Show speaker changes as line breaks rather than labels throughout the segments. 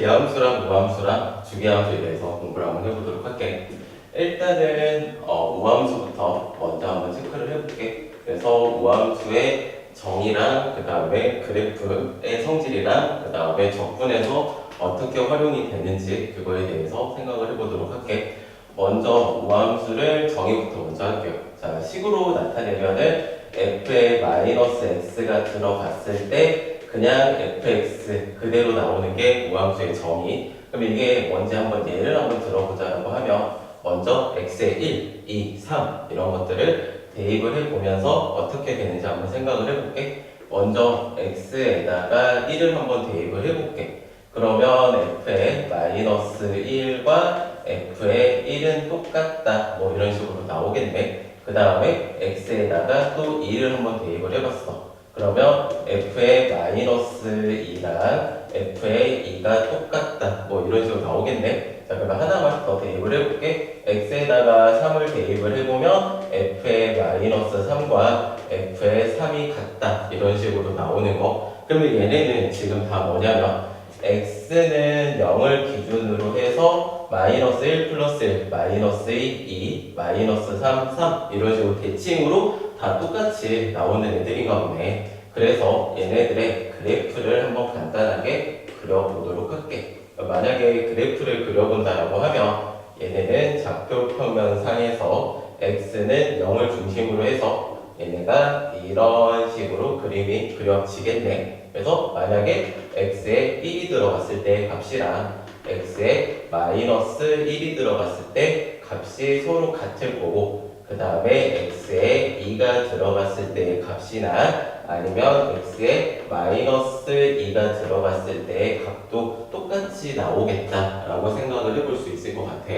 기하함수랑 무함수랑 주기함수에 대해서 공부를 한번 해보도록 할게. 일단은 우함수부터 먼저 한번 체크를 해볼게. 그래서 우함수의 정의랑 그 다음에 그래프의 성질이랑 그 다음에 적분해서 어떻게 활용이 되는지 그거에 대해서 생각을 해보도록 할게. 먼저 우함수를 정의부터 먼저 할게요. 자, 식으로 나타내면은 f에 마이너스 x가 들어갔을 때 그냥 fx 그대로 나오는 게 우함수의 정의. 그럼 이게 뭔지 한번 예를 한번 들어보자라고 하면 먼저 x에 1, 2, 3 이런 것들을 대입을 해보면서 어떻게 되는지 한번 생각을 해볼게. 먼저 x에다가 1을 한번 대입을 해볼게. 그러면 f의 마이너스 1과 f의 1은 똑같다 뭐 이런 식으로 나오겠네. 그 다음에 x에다가 또 2를 한번 대입을 해봤어. 그러면 f의 마이너스 2랑 f의 2가 똑같다 뭐 이런 식으로 나오겠네. 자, 그러면 하나만 더 대입을 해볼게. x에다가 3을 대입을 해보면 f의 마이너스 3과 f의 3이 같다 이런 식으로 나오는 거. 그러면 얘네는 지금 다 뭐냐면 x는 0을 기준으로 해서 마이너스 1 플러스 1, 마이너스 2, 마이너스 3, 3 이런 식으로 대칭으로 다 똑같이 나오는 애들인가 보네. 그래서 얘네들의 그래프를 한번 간단하게 그려보도록 할게. 만약에 그래프를 그려본다라고 하면 얘네는 좌표 평면상에서 x는 0을 중심으로 해서 얘네가 이런 식으로 그림이 그려지겠네. 그래서 만약에 x에 1이 들어갔을 때 값이랑 x에 마이너스 1이 들어갔을 때 값이 서로 같을 거고, 그 다음에 x에 2가 들어갔을 때의 값이나 아니면 x에 마이너스 2가 들어갔을 때의 값도 똑같이 나오겠다라고 생각을 해볼 수 있을 것 같아.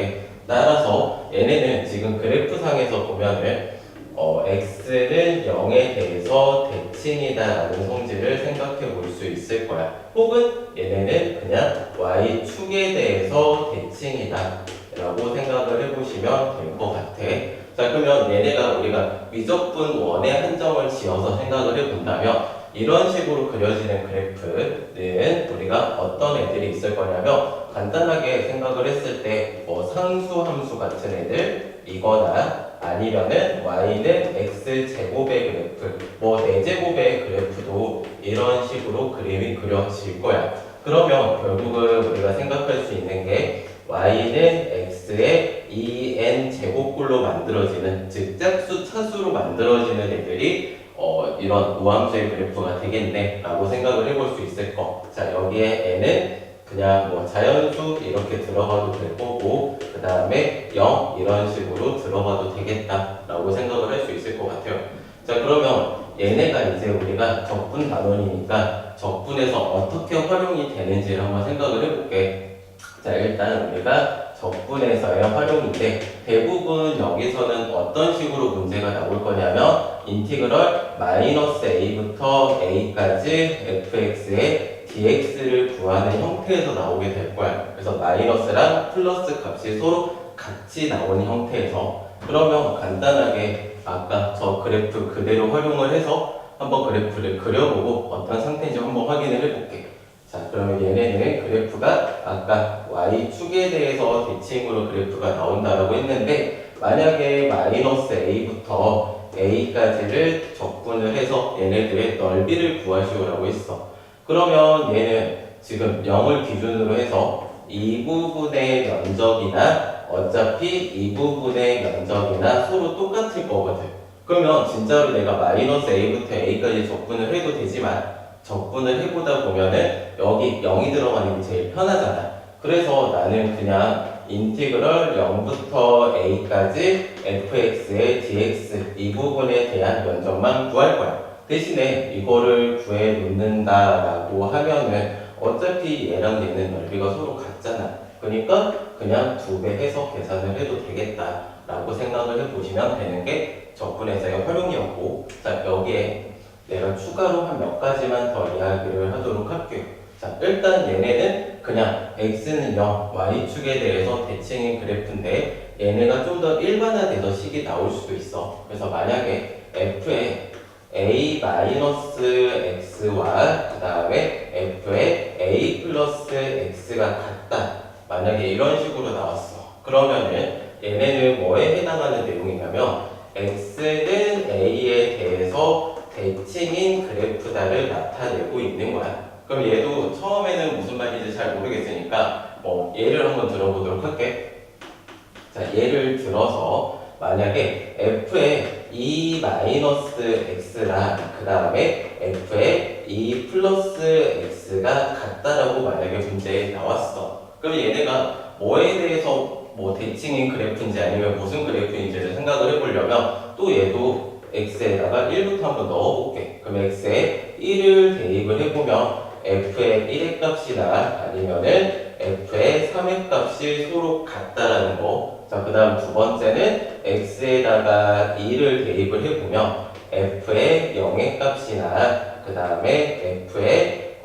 따라서 얘네는 지금 그래프상에서 보면은 x는 0에 대해서 대칭이다라는 성질을 생각해 볼 수 있을 거야. 혹은 얘네는 그냥 y축에 대해서 대칭이다라고 생각을 해보시면 될 것 같아. 자, 그러면 얘네가 우리가 미적분 원의 한정을 지어서 생각을 해본다면 이런 식으로 그려지는 그래프는 우리가 어떤 애들이 있을 거냐면 간단하게 생각을 했을 때 상수함수 같은 애들이거나 아니면은 y는 x제곱의 그래프, 4제곱의 그래프도 이런 식으로 그림이 그려질 거야. 그러면 결국은 우리가 생각할 수 있는 게 y는 x의 2n 제곱꼴로 만들어지는, 즉 짝수 차수로 만들어지는 애들이 이런 우함수의 그래프가 되겠네 라고 생각을 해볼 수 있을 거. 자, 여기에 n은 그냥 자연수 이렇게 들어가도 될 거고, 그 다음에 0 이런 식으로 들어가도 되겠다 라고 생각을 할 수 있을 것 같아요. 자, 그러면 얘네가 이제 우리가 적분 단원이니까 적분에서 어떻게 활용이 되는지를 한번 생각을 해볼게. 자, 일단 우리가 적분에서의 활용인데 대부분 여기서는 어떤 식으로 문제가 나올 거냐면 인티그럴 마이너스 a부터 a까지 fx의 dx를 구하는 형태에서 나오게 될 거야. 그래서 마이너스랑 플러스 값이 서로 같이 나오는 형태에서, 그러면 간단하게 아까 저 그래프 그대로 활용을 해서 한번 그래프를 그려보고 어떤 상태인지 한번 확인을 해볼게. 자, 그러면 얘네는 그래프가 아까 y축에 대해서 대칭으로 그래프가 나온다라고 했는데 만약에 마이너스 a부터 a까지를 적분을 해서 얘네들의 넓이를 구하시오라고 했어. 그러면 얘는 지금 0을 기준으로 해서 이 부분의 면적이나 어차피 이 부분의 면적이나 서로 똑같을 거거든. 그러면 진짜로 내가 마이너스 a부터 a까지 적분을 해도 되지만 적분을 해보다 보면은 여기 0이 들어가는 게 제일 편하잖아. 그래서 나는 그냥 인티그럴 0부터 a까지 fx의 dx 이 부분에 대한 면적만 구할 거야. 대신에 이거를 구해 놓는다라고 하면은 어차피 얘랑 얘는 넓이가 서로 같잖아. 그러니까 그냥 2배 해서 계산을 해도 되겠다라고 생각을 해보시면 되는 게 적분해서의 활용이었고, 자, 여기에 내가 추가로 한 몇 가지만 더 이야기를 하도록 할게요. 자, 일단 얘네는 그냥 x는 0, y축에 대해서 대칭인 그래프인데 얘네가 좀 더 일반화돼서 식이 나올 수도 있어. 그래서 만약에 f의 a-x와 그 다음에 f의 a 플러스 x가 같다. 만약에 이런 식으로 나왔어. 그러면은 얘네는 뭐에 해당하는 내용이냐면 x는 a에 대해서 대칭인 그래프다를 나타내고 있는 거야. 그럼 얘도 처음에는 무슨 말인지 잘 모르겠으니까 뭐 예를 한번 들어보도록 할게. 자, 예를 들어서 만약에 f의 e 마이너스 x랑 그 다음에 f의 e 플러스 x가 같다라고 만약에 문제에 나왔어. 그럼 얘네가 뭐에 대해서 뭐 대칭인 그래프인지 아니면 무슨 그래프인지를 생각을 해보려면 또 얘도 x에다가 1부터 한번 넣어볼게. 그럼 x에 1을 대입을 해보면 f의 1의 값이나 아니면은 f의 3의 값이 서로 같다라는 거. 자, 그 다음 두 번째는 x에다가 2를 대입을 해보면 f의 0의 값이나 그 다음에 f의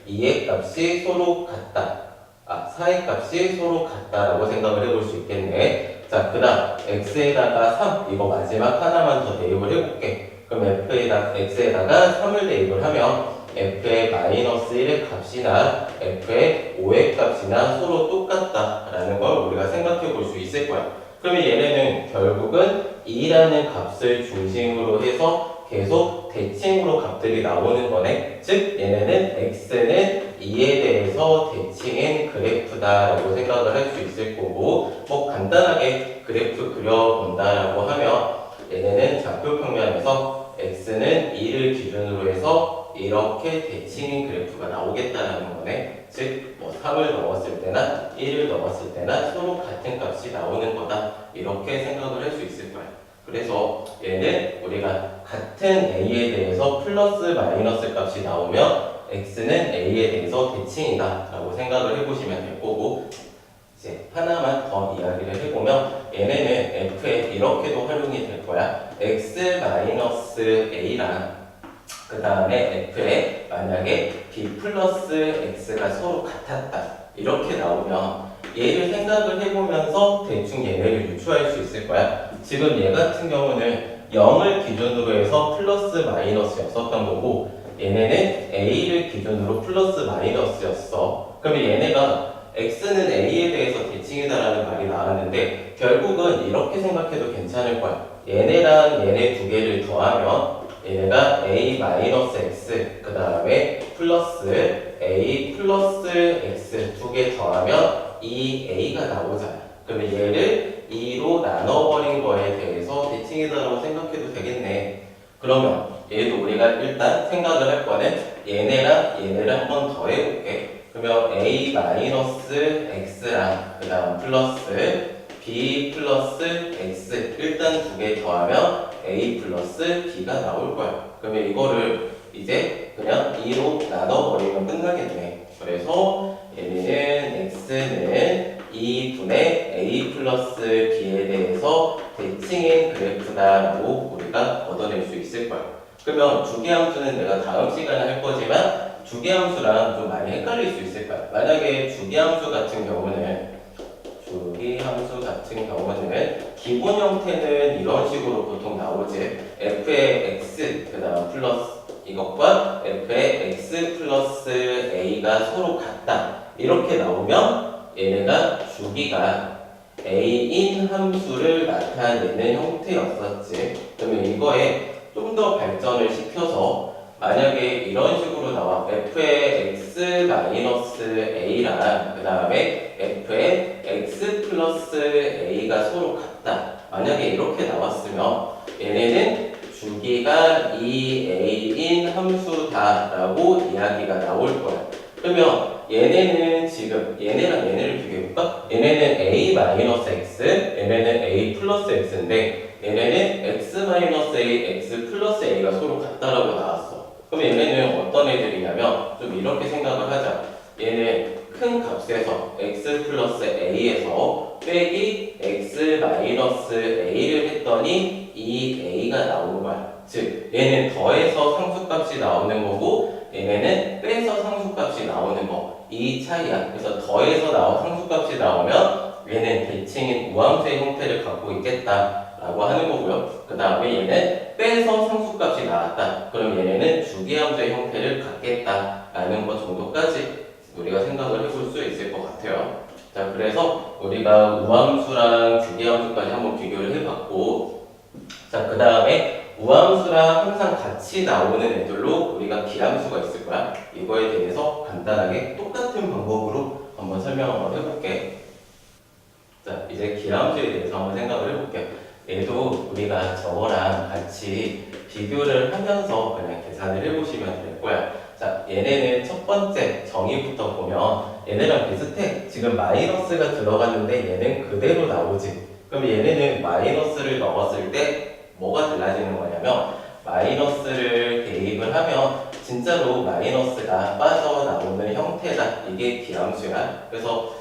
2의 값이 서로 같다. 4의 값이 서로 같다라고 생각을 해볼 수 있겠네. 자, 그 다음 x에다가 3, 이거 마지막 하나만 더 대입을 해볼게. 그럼 x에다가 3을 대입을 하면 f의 마이너스 1의 값이나 f의 5의 값이나 서로 똑같다라는 걸 우리가 생각해 볼 수 있을 거야. 그러면 얘네는 결국은 2라는 값을 중심으로 해서 계속 대칭으로 값들이 나오는 거네. 즉 얘네는 x는 2에 대해서 대칭인 그래프다라고 생각을 할 수 있을 거고, 뭐 간단하게 그래프 그려본다라고 하면 얘네는 좌표 평면에서 x는 2를 기준으로 해서 이렇게 대칭인 그래프가 나오겠다라는 거네. 즉 뭐 3을 넣었을 때나 1을 넣었을 때나 서로 같은 값이 나오는 거다. 이렇게 생각을 할 수 있을 거야. 그래서 얘는 우리가 같은 a에 대해서 플러스 마이너스 값이 나오면 x는 a에 대해서 대칭이다 라고 생각을 해보시면 될 거고, 이제 하나만 더 이야기를 해보면 얘네는 f에 이렇게도 활용이 될 거야. x 마이너스 a랑 그 다음에 f에 만약에 b 플러스 x가 서로 같았다 이렇게 나오면 얘를 생각을 해보면서 대충 얘네를 유추할 수 있을 거야. 지금 얘 같은 경우는 0을 기준으로 해서 플러스 마이너스였었던 거고 얘네는 a를 기준으로 플러스 마이너스였어. 그러면 얘네가 x는 a에 대해서 대칭이다라는 말이 나왔는데 결국은 이렇게 생각해도 괜찮을 거야. 얘네랑 얘네 두 개를 더하면 얘네가 a 마이너스 x 그 다음에 플러스 a 플러스 x 두 개 더하면 이 a가 나오잖아. 그러면 얘를 2로 나눠버린 거에 대해서 대칭이다라고 생각해도 되겠네. 그러면 얘도 우리가 일단 생각을 할 거는 얘네랑 얘네를 한번 더 해볼게. 그러면 a 마이너스 x랑 그 다음 플러스 b 플러스 x 일단 두 개 더하면 a 플러스 b가 나올 거야. 그러면 이거를 이제 그냥 2로 나눠버리면 끝나겠네. 그래서 얘는 x는 2분의 a 플러스 b에 대해서 대칭인 그래프다라고 우리가 얻어낼 수 있을 거야. 그러면 주기함수는 내가 다음 시간에 할 거지만 주기함수랑 좀 많이 헷갈릴 수 있을 거야. 만약에 주기함수 같은 경우는 기본 형태는 이런 식으로 보통 나오지. f의 x 그 다음 플러스 이것과 f의 x 플러스 a가 서로 같다. 이렇게 나오면 얘네가 주기가 a인 함수를 나타내는 형태였었지. 그러면 이거에 좀 더 발전을 시켜서 만약에 이런 식으로 나와 f의 x 마이너스 a랑 그 다음에 f의 x 플러스 a가 서로 같다. 만약에 이렇게 나왔으면 얘네는 주기가 2a인 함수다라고 이야기가 나올 거야. 그러면 얘네는 지금 얘네랑 얘네를 비교해볼까? 얘네는 a 마이너스 x, 얘네는 a 플러스 x인데 얘네는 x 마이너스 a, x 플러스 a가 서로 같다라고 나왔어. 그럼 얘네는 어떤 애들이냐면 좀 이렇게 생각을 하자. 얘는 큰 값에서 x 플러스 a에서 빼기 x 마이너스 a를 했더니 이 a가 나오는 거야. 즉 얘는 더해서 상수값이 나오는 거고 얘네는 빼서 상수값이 나오는 거. 이 차이야. 그래서 더해서 나온 상수값이 나오면 얘는 대칭인 우함수의 형태를 갖고 있겠다라고 하는 거고요. 그 다음에 얘는 빼서 상수값이 나왔다. 그럼 얘네는 주기함수의 형태를 갖겠다라는 것 정도까지 우리가 생각을 해볼 수 있을 것 같아요. 자, 그래서 우리가 우함수랑 주기함수까지 한번 비교를 해봤고, 자, 그 다음에 우함수랑 항상 같이 나오는 애들로 우리가 기함수가 있을 거야. 이거에 대해서 간단하게 똑같은 방법으로 한번 설명을 한번 해볼게. 자, 이제 기함수에 대해서 한번 생각을 해볼게. 얘도 우리가 저거랑 같이 비교를 하면서 그냥 계산을 해보시면 될 거야. 자, 얘네는 첫 번째 정의부터 보면 얘네랑 비슷해. 지금 마이너스가 들어갔는데 얘는 그대로 나오지. 그럼 얘네는 마이너스를 넣었을 때 뭐가 달라지는 거냐면 마이너스를 대입을 하면 진짜로 마이너스가 빠져나오는 형태다. 이게 기함수야. 그래서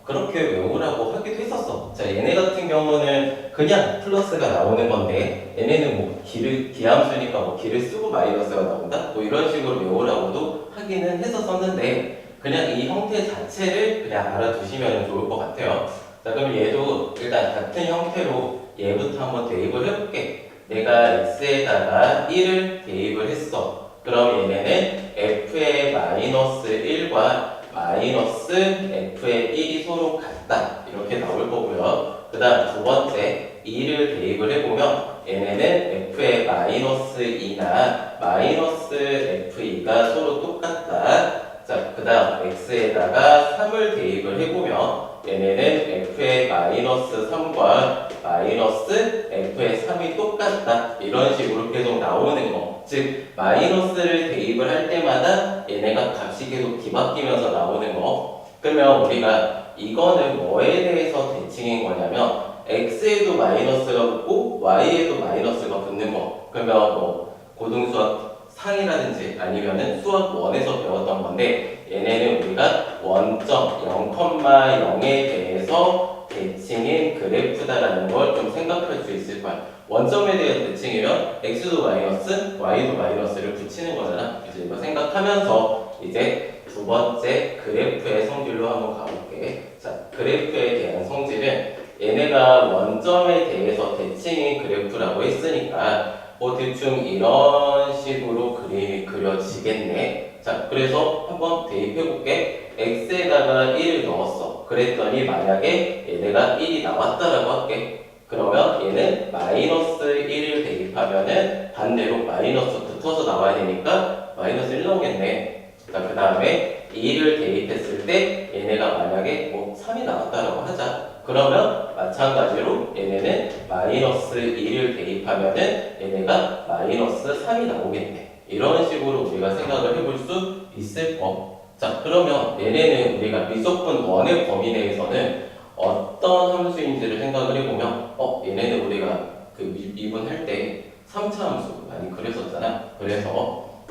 그렇게 외우라고 하기도 했었어. 자, 얘네 같은 경우는 그냥 플러스가 나오는 건데 얘네는 뭐 기함수니까 뭐 기를 쓰고 마이너스가 나온다? 뭐 이런 식으로 외우라고도 하기는 했었었는데 그냥 이 형태 자체를 그냥 알아두시면 좋을 것 같아요. 자, 그럼 얘도 일단 같은 형태로 얘부터 한번 대입을 해볼게. 내가 x에다가 1을 대입을 했어. 그럼 얘네는 f의 마이너스 1과 마이너스 f의 1이 서로 같다. 이렇게 나올 거고요. 그 다음 두 번째 2를 대입을 해보면 얘네는 f의 마이너스 2나 마이너스 f2가 서로 똑같다. 자, 그 다음 x에다가 3을 대입을 해보면 얘네는 f의 마이너스 3과 마이너스 f의 3이 똑같다. 이런 식으로 계속 나오는 거. 즉 마이너스를 대입을 할 때마다 얘네가 값이 계속 뒤바뀌면서 나오는 거. 그러면 우리가 이거는 뭐에 대해서 대칭인 거냐면 x에도 마이너스가 붙고 y에도 마이너스가 붙는 거. 그러면 뭐 고등수학 상이라든지 아니면은 수학 1에서 배웠던 건데 얘네는 우리가 원점 0,0에 대해서 대칭인 그래프다라는 걸 좀 생각할 수 있을 거야. 원점에 대해서 대칭이면 x도 마이너스, y도 마이너스를 붙이는 거잖아. 이제 이거 생각하면서 이제 두 번째 그래프의 성질로 한번 가볼게. 자, 그래프에 대한 성질은 얘네가 원점에 대해서 대칭인 그래프라고 했으니까 뭐 대충 이런 식으로 그림이 그려지겠네. 자, 그래서 한번 대입해볼게. x에다가 1을 넣었어. 그랬더니 만약에 얘네가 1이 나왔다라고 할게. 그러면 얘는 마이너스 1을 대입하면은 반대로 마이너스 붙어서 나와야 되니까 마이너스 1 나오겠네. 자, 그 다음에 2를 대입했을 때 얘네가 만약에 뭐 3이 나왔다라고 하자. 그러면 마찬가지로 얘네는 마이너스 2를 대입하면은 얘네가 마이너스 3이 나오겠네. 이런 식으로 우리가 생각을 해볼 수 있을 거. 자, 그러면 얘네는 우리가 미적분 1의 범위 내에서는 어떤 함수인지를 생각을 해보면 얘네는 우리가 그 미분할 때 3차 함수 많이 그렸었잖아. 그래서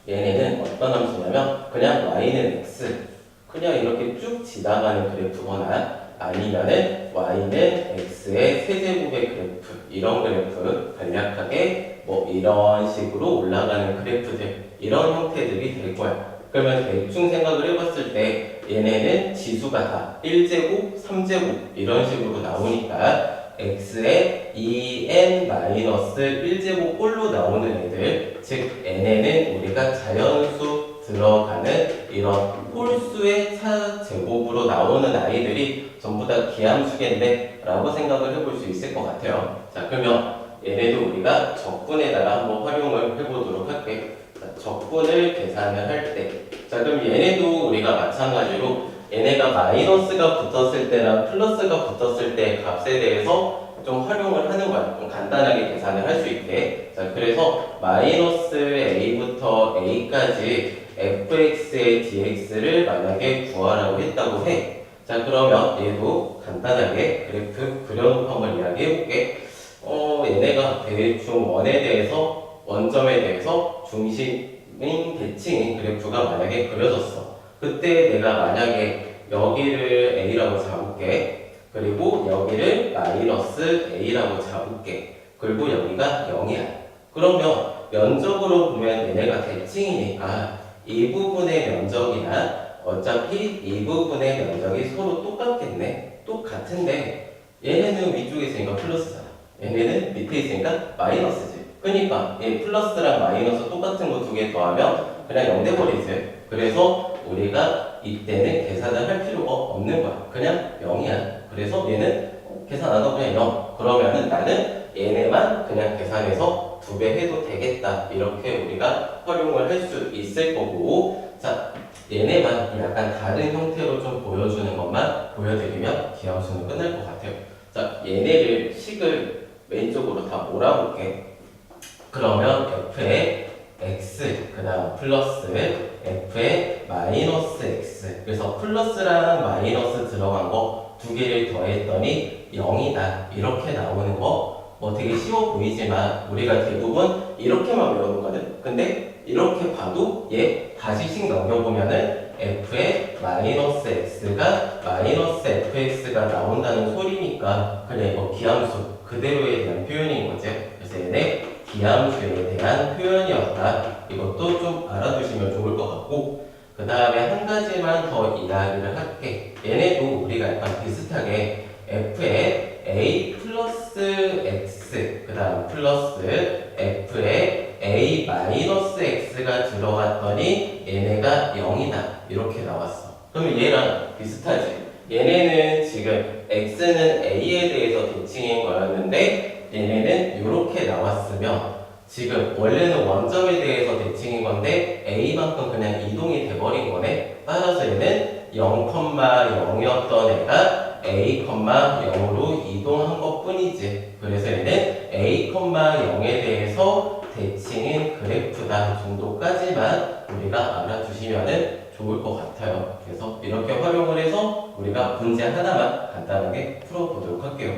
얘네는 어떤 함수냐면 그냥 y는 x 그냥 이렇게 쭉 지나가는 그래프거나 아니면은 y는 x의 세제곱의 그래프 이런 그래프 간략하게 뭐 이런 식으로 올라가는 그래프들 이런 형태들이 될 거야. 그러면 대충 생각을 해봤을 때 얘네는 지수가 다 1제곱, 3제곱 이런 식으로 나오니까 x에 2n-1제곱 꼴로 나오는 애들, 즉 n에는 우리가 자연수 들어가는 이런 홀수의 차제곱으로 나오는 아이들이 전부 다 기함수겠네 라고 생각을 해볼 수 있을 것 같아요. 자, 그러면 얘네도 우리가 적분에다가 한번 활용을 해보도록 할게. 자, 적분을 계산을 할 때, 자, 그럼 얘네도 우리가 마찬가지로 얘네가 마이너스가 붙었을 때랑 플러스가 붙었을 때 값에 대해서 좀 활용을 하는 거야. 좀 간단하게 계산을 할 수 있게. 자, 그래서 마이너스 a부터 a까지 fx의 dx를 만약에 구하라고 했다고 해. 자, 그러면 얘도 간단하게 그래프 그려놓고 한번 이야기해볼게. 얘네가 대충 원에 대해서, 원점에 대해서 중심인 대칭인 그래프가 만약에 그려졌어. 그때 내가 만약에 여기를 a라고 잡을게. 그리고 여기를 마이너스 a라고 잡을게. 그리고 여기가 0이야. 그러면 면적으로 보면 얘네가 대칭이니까 이 부분의 면적이나 어차피 이 부분의 면적이 서로 똑같겠네. 똑같은데 얘네는 위쪽에 있으니까 플러스잖아. 얘네는 밑에 있으니까 마이너스지. 그러니까 얘 플러스랑 마이너스 똑같은 거 두 개 더하면 그냥 0 돼버리지. 그래서 우리가 이때는 계산을 할 필요가 없는 거야. 그냥 0이야. 그래서 얘는 계산 안 하고 그냥 0. 그러면은 나는 얘네만 그냥 계산해서 2배 해도 되겠다. 이렇게 우리가 활용을 할 수 있을 거고, 자, 얘네만 약간 다른 형태로 좀 보여주는 것만 보여드리면 기하수는 끝날 것 같아요. 자, 얘네를 식을 메인 쪽으로 다 몰아볼게. 그러면 f의 x, 그 다음 플러스 f의 마이너스 x. 그래서 플러스랑 마이너스 들어간 거 두 개를 더했더니 0이다. 이렇게 나오는 거 뭐 되게 쉬워 보이지만 우리가 대부분 이렇게만 외우거든. 근데 이렇게 봐도 얘 다시씩 넘겨보면은 f의 마이너스 x가 마이너스 fx가 나온다는 소리니까 그냥 이거 기함수 그대로에 대한 표현인 거지. 그래서 얘네 기함수에 대한 표현이었다. 이것도 좀 알아두시면 좋을 것 같고, 그 다음에 한 가지만 더 이야기를 할게. 얘네도 우리가 약간 비슷하게 f의 a 플러스 x, 그 다음 플러스 f의 a 마이너스 x가 들어갔더니 얘네가 0이다. 이렇게 나왔어. 그러면 얘랑 비슷하지? 얘네는 지금 x는 a에 대해서 대칭인 거였는데 얘네는 이렇게 나왔으면 지금 원래는 원점에 대해서 대칭인 건데 a만큼 그냥 이동이 돼버린 거네. 따라서 얘는 0,0이었던 애가 a,0으로 이동한 것 뿐이지. 그래서 얘는 a,0에 대해서 대칭인 그래프다 정도까지만 우리가 알아두시면 좋을 것 같아요. 그래서 이렇게 활용을 해서 우리가 문제 하나만 간단하게 풀어보도록 할게요.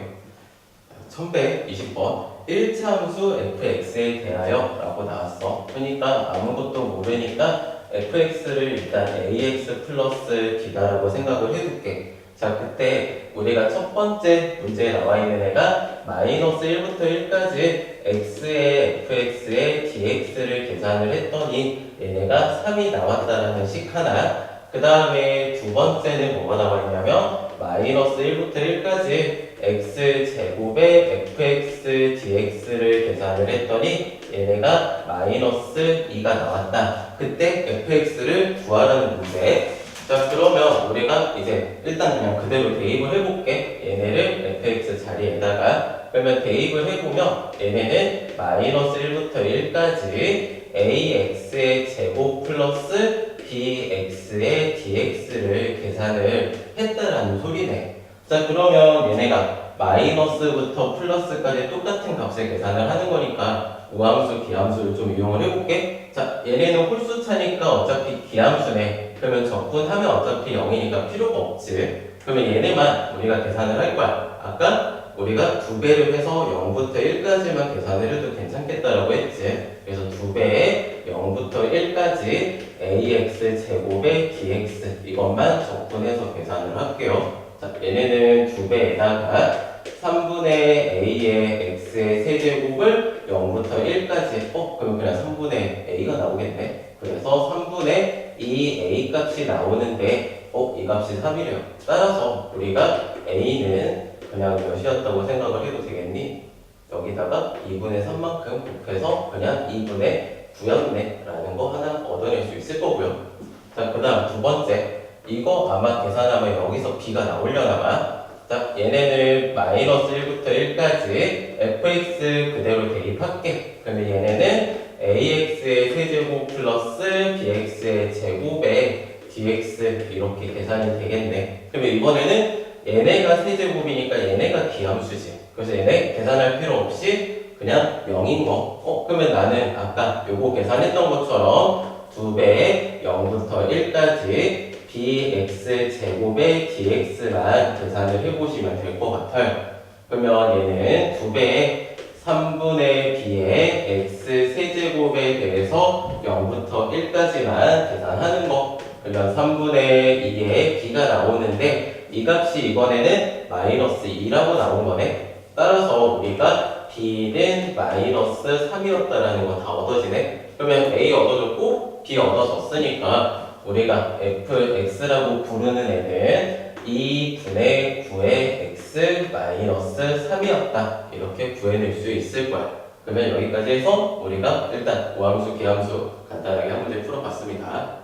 1120번 1차 함수 fx에 대하여 라고 나왔어. 그러니까 아무것도 모르니까 fx를 일단 ax 플러스 b다라고 생각을 해둘게. 자, 그때 우리가 첫 번째 문제에 나와 있는 애가 마이너스 1부터 1까지 x의 fx의 dx를 계산을 했더니 얘네가 3이 나왔다라는 식 하나. 그 다음에 두 번째는 뭐가 나와 있냐면 마이너스 1부터 1까지 x제곱의 fx dx를 계산을 했더니 얘네가 마이너스 2가 나왔다. 그때 fx를 구하라는 문제. 자, 그러면 우리가 이제 일단 그냥 그대로 대입을 해볼게. 얘네를 fx 자리에다가. 그러면 대입을 해보면 얘네는 마이너스 1부터 1까지 ax의 제곱 플러스 bx의 dx를 계산을 했다라는 소리네. 자, 그러면 얘네가 마이너스부터 플러스까지 똑같은 값을 계산을 하는 거니까 우함수, 기함수를 좀 이용을 해볼게. 자, 얘네는 홀수차니까 어차피 기함수네. 그러면 적분하면 어차피 0이니까 필요가 없지. 그러면 얘네만 우리가 계산을 할 거야. 아까 우리가 2배를 해서 0부터 1까지만 계산을 해도 괜찮겠다라고 했지. 그래서 2배에 0부터 1까지 ax 제곱의 dx 이것만 적분해서 계산을 할게요. 자, 얘네는 2배에다가 3분의 a의 x의 세제곱을 0부터 1까지 그럼 그냥 3분의 a가 나오겠네. 그래서 3분의 2a 값이 나오는데 이 값이 3이래요. 따라서 우리가 a는 그냥 몇이었다고 생각을 해도 되겠니? 여기다가 2분의 3만큼 곱해서 그냥 2분의 9였네 라는 거 하나 얻어낼 수 있을 거고요. 자, 그 다음 두 번째, 이거 아마 계산하면 여기서 b가 나오려나 봐. 자, 얘네는 마이너스 1부터 1까지 fx 그대로 대입할게. 그러면 얘네는 ax의 세제곱 플러스 bx의 제곱에 dx 이렇게 계산이 되겠네. 그러면 이번에는 얘네가 세제곱이니까 얘네가 기함수지. 그래서 얘네 계산할 필요 없이 그냥 0인 거. 그러면 나는 아까 요거 계산했던 것처럼 2배에 0부터 1까지 bx 제곱의 dx만 계산을 해보시면 될 것 같아요. 그러면 얘는 2배에 3분의 b의 x 세제곱에 대해서 0부터 1까지만 계산하는 거. 그러면 3분의 2의 b가 나오는데 이 값이 이번에는 마이너스 2라고 나온 거네. 따라서 우리가 b는 마이너스 3이었다라는 거 다 얻어지네. 그러면 a 얻어졌고 b 얻어졌으니까 우리가 fx라고 부르는 애는 2분의 9의 x 마이너스 3이었다. 이렇게 구해낼 수 있을 거야. 그러면 여기까지 해서 우리가 일단 우함수, 계함수 간단하게 한 문제 풀어봤습니다.